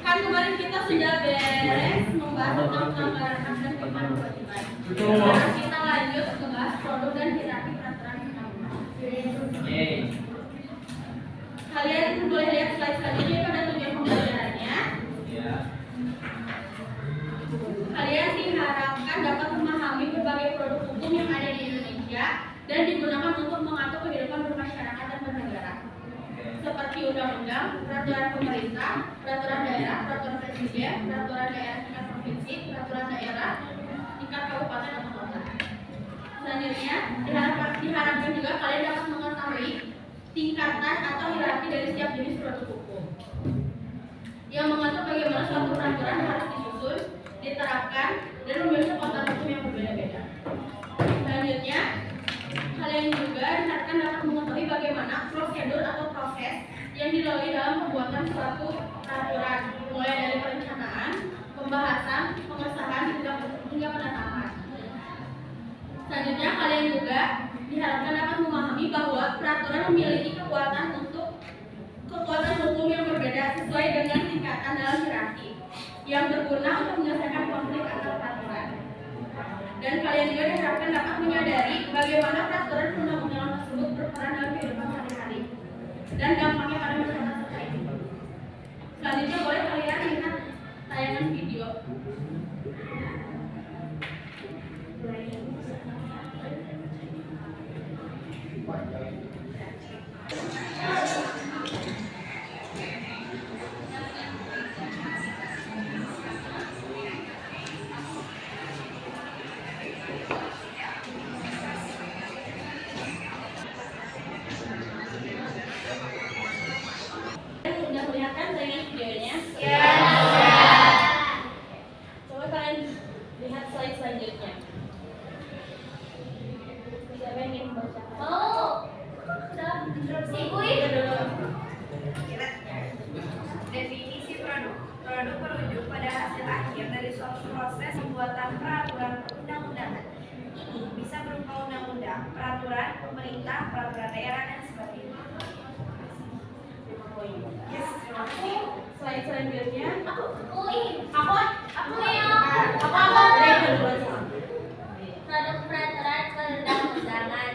Kan kemarin kita sudah beres membahas tentang pelanggaran HAM dan kewajiban. Sekarang kita lanjut membahas produk dan hierarki peraturan undang-undang. Kalian boleh lihat slide selanjutnya pada tujuan pembelajarannya. Kalian diharapkan dapat memahami berbagai produk hukum yang ada di Indonesia dan digunakan untuk mengatur kehidupan bermasyarakat dan bernegara. Seperti undang-undang, peraturan pemerintah, peraturan daerah, peraturan presiden, peraturan daerah tingkat provinsi, peraturan daerah tingkat kabupaten atau kota. Selanjutnya, diharapkan juga kalian dapat mengetahui tingkatan atau hierarki dari setiap jenis produk hukum yang mengatur bagaimana suatu peraturan harus disusun, diterapkan, dan memiliki konten hukum yang berbeda-beda. Selanjutnya, kalian juga diharapkan dapat mengetahui bagaimana prosedur atau proses yang dilalui dalam pembuatan suatu peraturan, mulai dari perencanaan, pembahasan, pengesahan, hingga penetapan. Selanjutnya, kalian juga diharapkan dapat memahami bahwa peraturan memiliki kekuatan hukum yang berbeda sesuai dengan tingkatan dalam hierarki yang berguna untuk menyelesaikan konflik antar peraturan. Dan kalian juga diharapkan dapat menyadari bagaimana peraturan undang-undangan tersebut berperan dalam kehidupan sehari-hari dan dampaknya pada masyarakat serta individu. Selanjutnya boleh kalian lihat tayangan video. Udah melihat kan tayangan videonya? Ya. Coba kalian lihat slide selanjutnya. Siapa yang ingin membacakan? Sudah interupsi. Definisi produk. Produk merujuk pada hasil akhir dari suatu proses pembuatan peraturan perundang-undangan. Ini bisa berupa undang-undang, peraturan pemerintah, peraturan daerah, dan sebagainya. Yes, terima kasih. Slide selanjutnya. Produk peraturan perundang-undangan.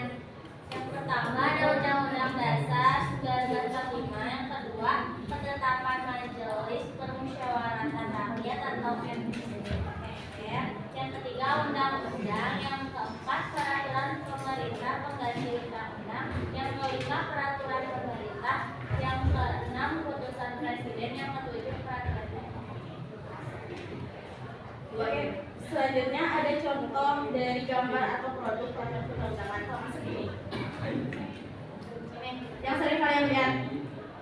Yang pertama ada Undang-Undang Dasar 1945. Yang kedua Ketetapan Majelis Permusyawaratan Rakyat atau MPR. Yang ketiga Undang-Undang. Yang keempat Peraturan Pemerintah pengganti Undang-Undang. Yang kelima Peraturan Pemerintah. Yang keenam Putusan Presiden. Yang ketujuh Peraturan Oke. Selanjutnya ada contoh dari gambar atau produk peraturan perundang-undangan sama segini. Ini yang sering kalian lihat.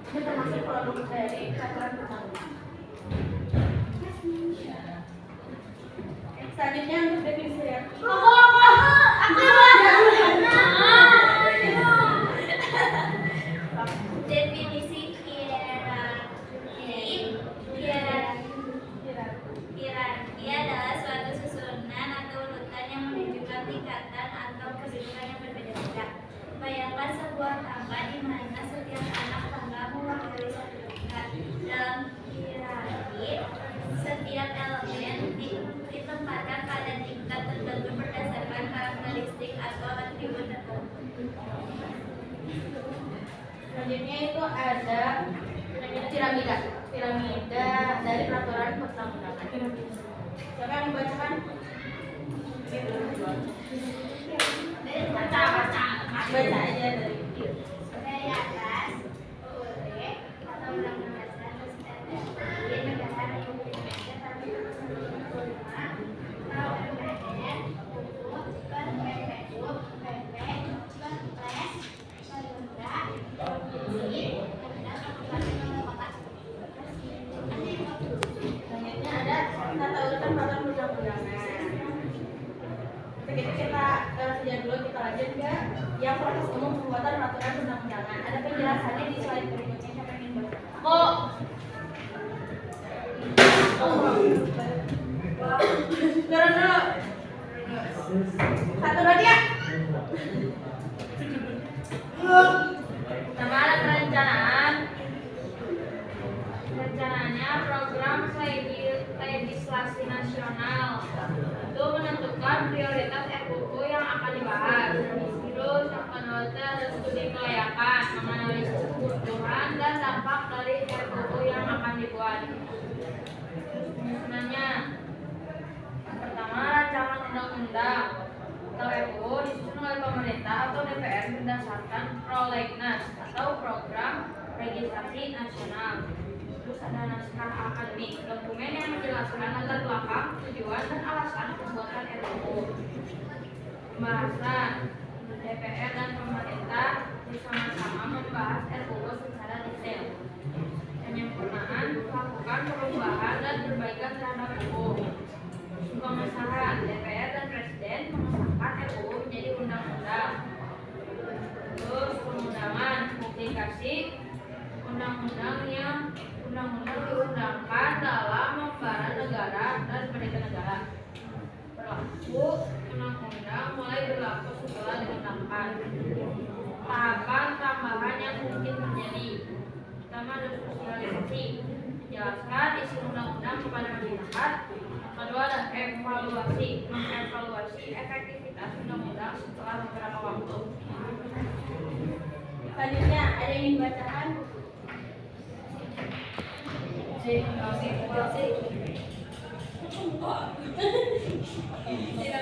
Ini termasuk produk dari peraturan perundang-undangan. Selanjutnya untuk definisi ya. Definisi hierarki adalah suatu susunan atau urutan yang menunjukkan tingkatan atau kedudukan yang berbeda-beda. Bayangkan sebuah tangga di mana setiap anak tangga mewakili satu tingkat. Dalam hierarki, setiap elemen ditempatkan pada tingkat tertentu berdasarkan karakteristik atau atribut tertentu. Selanjutnya itu ada piramida dari peraturan perundang-undangan. Siapa yang membacakan? Baca aja dari video. Dari atas, UUD atau Undang-Undang Dasar di Negara Republik Indonesia tahun 1945, KUPN, UU, PPU, PP, Perpres, Perda, Provinsi, Perda Kabupaten dan Kota. Selanjutnya ada tata urutan peraturan perundang-undangan. Kita saja dulu, kita lanjut ke yang proses umum pembuatan peraturan perundang-undangan. Ada penjelasannya di slide berikutnya. Siapa yang ingin baca? Turun dulu. 1, 2, 3. Nama ada rencananya program legislasi nasional untuk menentukan prioritas RUU yang akan dibahas. Terus yang kedua ada studi kelayakan, menganalisis kebutuhan dan dampak dari RUU yang akan dibuat. Penyusunannya, pertama rancangan undang-undang atau RUU disusun oleh pemerintah atau DPR berdasarkan prolegnas atau program legislasi nasional. Terus ada naskah akademik, dokumen yang menjelaskan latar belakang, tujuan dan alasan pembuatan RUU. Pembahasan, DPR dan pemerintah bersama-sama membahas RUU secara detail. Penyempurnaan, melakukan perubahan dan perbaikan terhadap RUU. Pengesahan, DPR dan Presiden mengesahkan RUU menjadi undang-undang. Terus pengundangan, publikasi undang-undang diundangkan dalam lembaran negara dan berita negara. Berlaku undang-undang mulai berlaku setelah diundangkan. Tahapan tambahan yang mungkin terjadi. Pertama ada sosialisasi, jelaskan isi undang-undang kepada masyarakat. Kedua ada evaluasi, mengevaluasi efektivitas undang-undang setelah beberapa waktu. Selanjutnya ada yang ingin bacakan? Tidak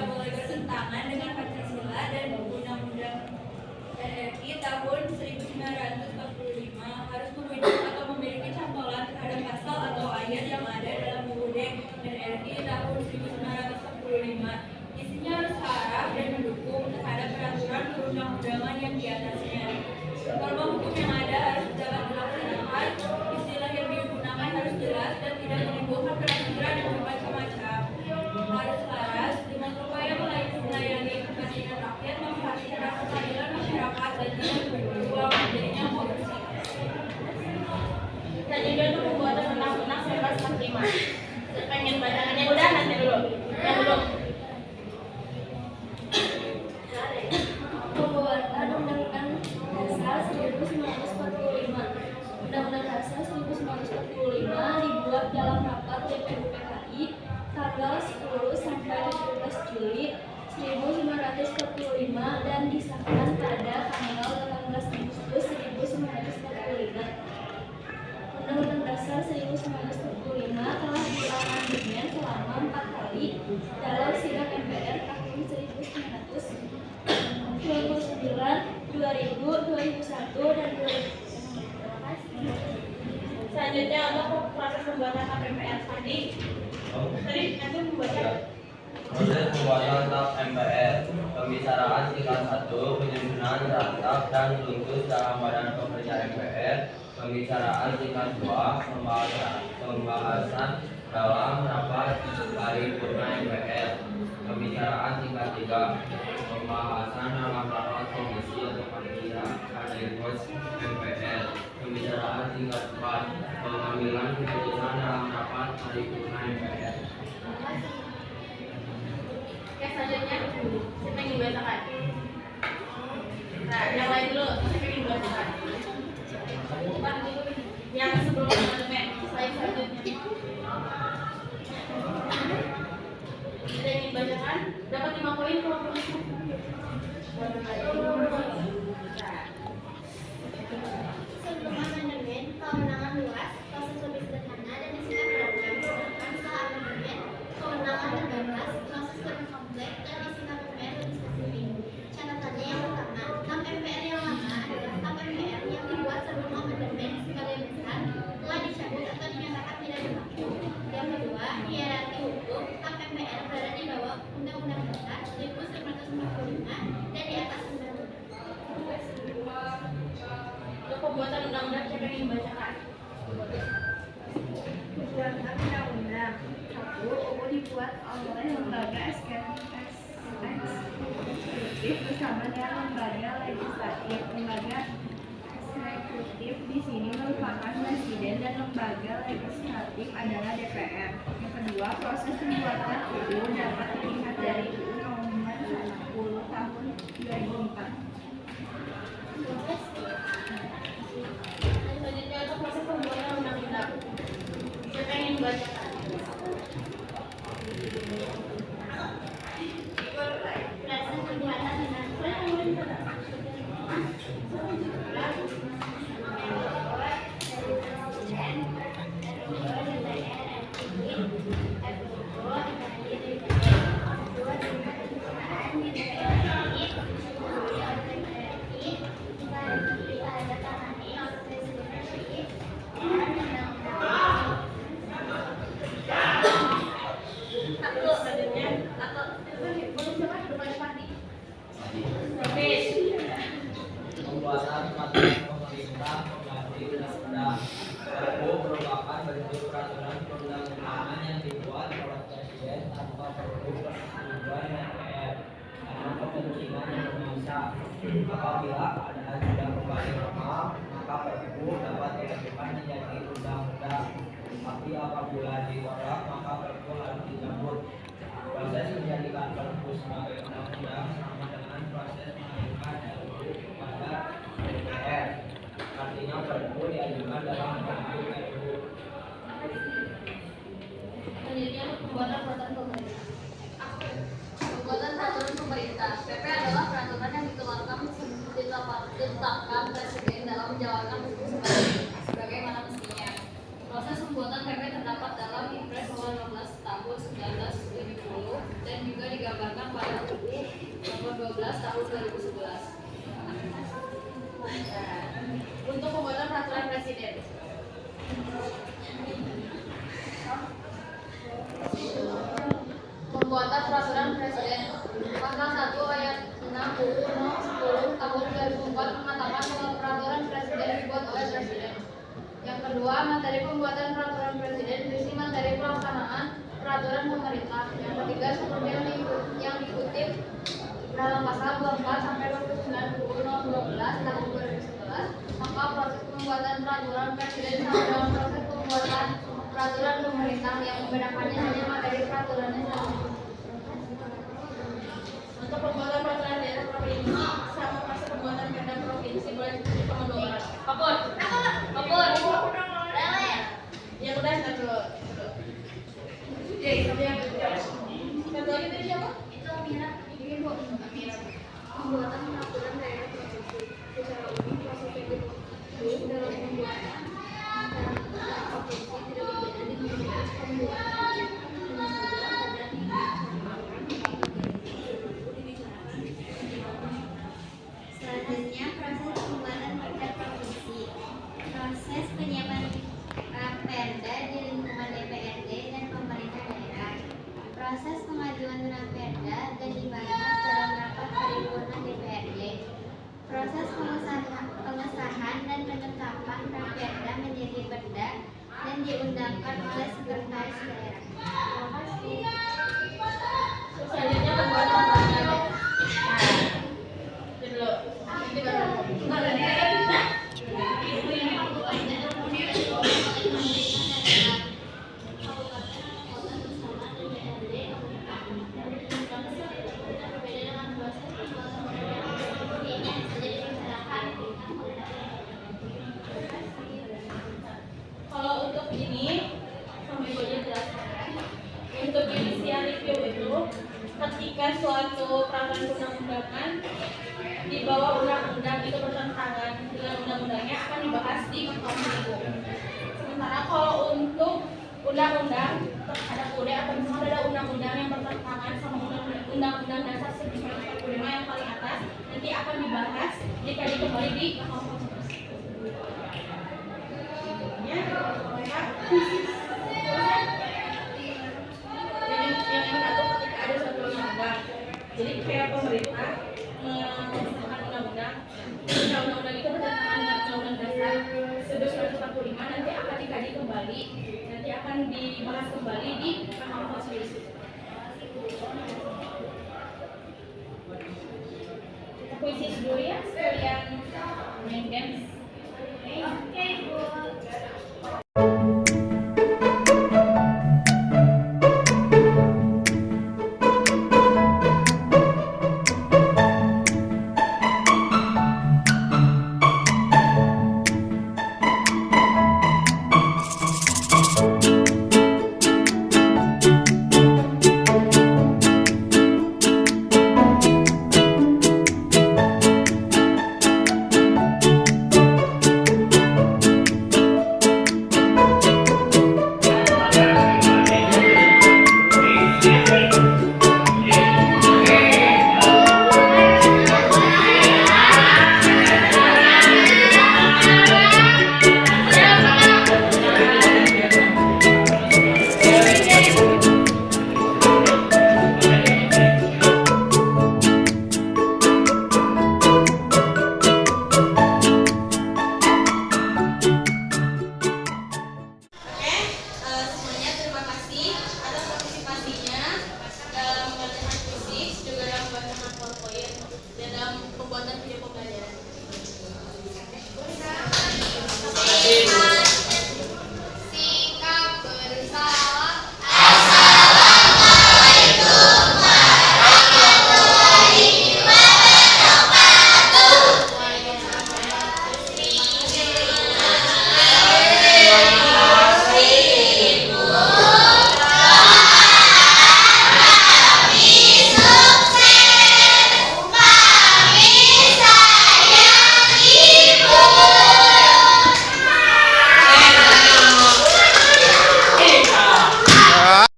boleh bertentangan dengan Pancasila dan Undang-Undang RI tahun 1945, harus merujuk atau memiliki cantolan terhadap pasal atau ayat yang ada dalam UUD dan RI tahun 1945. Isinya harus syarat dan mendukung terhadap peraturan perundang-undangan yang di atasnya. Norma hukum yang ada harus dapat dilaksanakan, istilah yang digunakan harus jelas dan tidak menimbulkan peraturan yang bermacam-macam. Harus selaras dengan upaya melayani kepentingan rakyat, memperhatikan keadilan masyarakat dan tidak berpeluang menjadinya korupsi. Selanjutnya untuk pembuatan undang-undang 1945. Saya pengen bacakannya udah nanti dulu. Yang belum. Pembuatan Undang-Undang Dasar 1945. Undang-Undang Dasar 1945 dibuat dalam rapat DPU-PKI tanggal 10 sampai 17 Juli 1945 dan disahkan pada tanggal 18 Agustus 1945. Undang-Undang Dasar 1945 telah diamandemen selama 4 kali dalam sidang MPR tahun 1999, 2000, 2001, dan 2000. Selanjutnya untuk proses pembuatan KPPR tadi nanti membaca. Proses pembuatan TAP MPR, pembicaraan tingkat 1, penyusunan draft dan tuntus dalam badan pekerja MPR, pembicaraan tingkat 2, pembahasan dalam rapat paripurna MPR, pembicaraan tingkat 3, pembahasan dalam rapat komisi atau panitia Kadekos MPR, pembicaraan tingkat 4, pengambilan keputusan dalam rapat paripurna MPR. Oke, selanjutnya saya pengen bacakan. Nah, yang lain dulu, saya pengen bacakan. Yang sebelum amandemen, slide selanjutnya. Ada yang ingin bacakan? Dapat 5 poin kalau tulis. Sebelum amandemen, kewenangan luas, proses lebih sederhana dan disingkat program. Sedangkan setelah amandemen, kewenangan terbatas, proses lebih kompleks dan disingkat PPR lebih spesifik. Catatannya yang pertama, TAP MPR yang lama adalah TAP MPR yang dibuat sebelum amandemen sebagai besar telah dicabut atau dinyatakan tidak berlaku. Yang kedua, hierarki hukum, TAP MPR berada di bawah Undang-Undang Dasar 1945 dan di atas Undang-Undang. Untuk pembuatan undang-undang saya pengen bacakan. Pembuatan undang-undang 1. UU dibuat oleh lembaga eksekutif bersama dengan lembaga legislatif. Lembaga eksekutif di sini merupakan presiden dan lembaga legislatif adalah DPR. Yang kedua, kedua, proses pembuatan UU dapat dilihat dari UU Nomor 10 Tahun 2004. Selanjutnya untuk proses pembuatan undang-undang. Siapa yang ingin membacakan? Proses pembuatan undang-undang Pembuatan peraturan pemerintah pengganti undang-undang. Perpu merupakan bentuk peraturan perundang-undangan yang dibuat oleh Presiden tanpa perlu persetujuan DPR karena kepentingan yang mendesak. Apabila keadaan sudah kembali normal, maka Perpu dapat diajukan menjadi undang-undang. Tapi apabila ditolak, maka Perpu harus dicabut. Proses menjadikan Perpu sebagai undang-undang sama dengan proses mengajukan RUU kepada DPR. Artinya Perpu diajukan dalam bentuk RUU. Selanjutnya pembuatan peraturan pemerintah. Pembuatan peraturan pemerintah. PP adalah peraturan yang dikeluarkan ditetapkan Presiden dalam menjalankan fungsi sebagaimana mestinya. Proses pembuatan PP terdapat dalam Impres Nomor 16 Tahun 1970 dan juga digambarkan pada UU Nomor 12 Tahun 2011. Untuk pembuatan peraturan Presiden. Pembuatan peraturan Presiden. Pasal 1 ayat 6 UU Nomor 10 Tahun 2004 mengatakan bahwa peraturan Presiden dibuat oleh Presiden. Yang kedua, materi pembuatan peraturan Presiden berisi materi pelaksanaan peraturan pemerintah. Yang ketiga, seperti yang dikutip dalam pasal 24 sampai 29 UU Nomor 12 Tahun 2011, maka proses pembuatan peraturan Presiden sama dengan proses pembuatan peraturan pemerintah yang membedakannya hanya materi peraturannya saja. Untuk pembuatan peraturan daerah provinsi sama proses pembuatan perda provinsi boleh sama dua orang. Kapur. Yang udah satu. Jadi tapi yang kedua. Satu lagi tadi siapa? itu Mira. Ini Bu. Amira. Pembuatan peraturan daerah provinsi secara umum proses itu dalam pembuatan peraturan provinsi tidak berbeda dengan proses pembuatan selanjutnya proses pembuatan perda provinsi. Proses penyiapan perda di lingkungan DPRD dan pemerintah daerah. Proses pengajuan draft perda dan dibahas dalam rapat paripurna DPRD. Proses pengesahan dan penetapan draft perda menjadi perda dan diundangkan oleh sekretaris daerah. Terima kasih. Selanjutnya pembuatan perda. Dulu. Ini baru. Kalau untuk ini, sampai gue jelaskan. Untuk judicial review itu, ketika suatu peraturan undang-undangan di bawah undang-undang itu bertentangan dengan undang-undangnya akan dibahas di Mahkamah Agung. Sementara kalau untuk undang-undang ada kode atau misalnya ada undang-undang yang bertentangan sama undang-undang dasar 1945 yang paling atas, nanti akan dibahas jika kembali di Mahkamah Konstitusi. Ya, yang satu ketika ada suatu undang-undang, jadi kayak pemerintah mengesahkan undang-undang itu bertentangan dengan undang-undang dasar 1945, nanti akan dikaji kembali, nanti akan dibahas kembali di Mahkamah Konstitusi. Kita kuisis dulu ya sekalian main games. Oke, Bu.